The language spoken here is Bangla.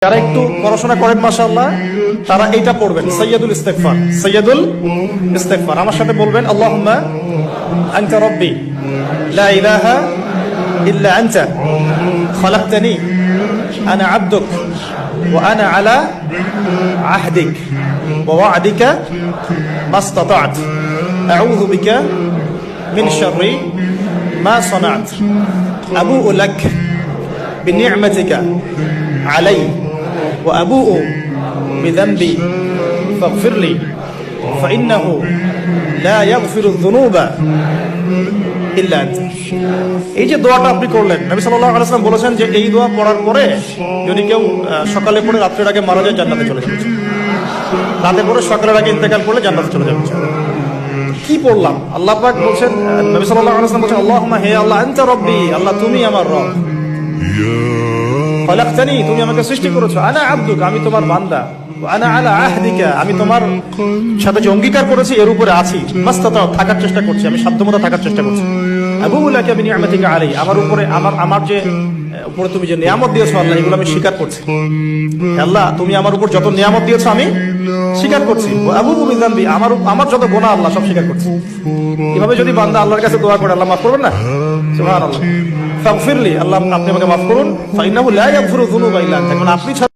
যারা একটু পড়াশোনা করেন মাশাআল্লাহ তারা এইটা পড়বেন, সাইয়্যিদুল ইস্তিগফার। সাইয়্যিদুল ইস্তিগফার আমার সাথে বলবেন, আল্লাহুম্মা আনতা রাব্বি লা ইলাহা ইল্লা আনতা খালাকতানি আনা আবদুক ওয়া আনা আলা আহদিক ওয়া ওয়া'দিকা মাসতাতা'ত আউযু বিকা মিন শাররি মা সানা'ত আবুউ লাক বিনি'মাতিকা আলাইয়া وأبوء بذنبي فاغفر لي فإنه لا يغفر الذنوب إلا أنت। এই যে দোয়াটা আপনি করলেন, নবী সাল্লাল্লাহু আলাইহি ওয়াসাল্লাম বলেছেন যে এই দোয়া পড়ার পরে যদি কেউ সকালে পড়ে রাত্রের আগে মারা যায় জান্নাতে চলে যাবে, রাতে পড়ে সকালের আগে ইন্তেকাল করলে জান্নাতে চলে যাবে। কি পড়লাম? আল্লাহ পাক বলেন, নবী সাল্লাল্লাহু আলাইহি ওয়াসাল্লাম বলেন, আল্লাহুম্মা হে আল্লাহ আনতা রাব্বি, আল্লাহ তুমি আমার রব, খালাকতানি তুমি আমাকে সৃষ্টি করেছো, আনা আবদুক আমি তোমার বান্দা, আনা আলা আহদিকা আমি তোমার সাথে যে অঙ্গীকার করেছি এর উপরে আছি, মাস্তাতাও থাকার চেষ্টা করছি, আমি সাধ্যমতো থাকার চেষ্টা করছি, আবুউ লাকা বিনি'মাতিকা আলাইয়া আমার উপরে আমার যে উপরে তুমি যে নিয়ামত দিয়েছো আল্লাহ এগুলো আমি স্বীকার করছি। আল্লাহ তুমি আমার উপর যত নিয়ামত দিয়েছো আমি স্বীকার করছি, আবুউ বিযানবি আমার যত গুনাহ আল্লাহ সব স্বীকার করছি। এভাবে যদি বান্দা আল্লাহর কাছে দোয়া করে আল্লাহ মাফ করবেন না? সুবহানাল্লাহ। ফাগফিরলি আল্লাহ আপনি আমাকে মাফ করুন, ফাইন্নাহু লা ইয়াগফিরু যুনুবা ইল্লা আনতা, কারণ আপনি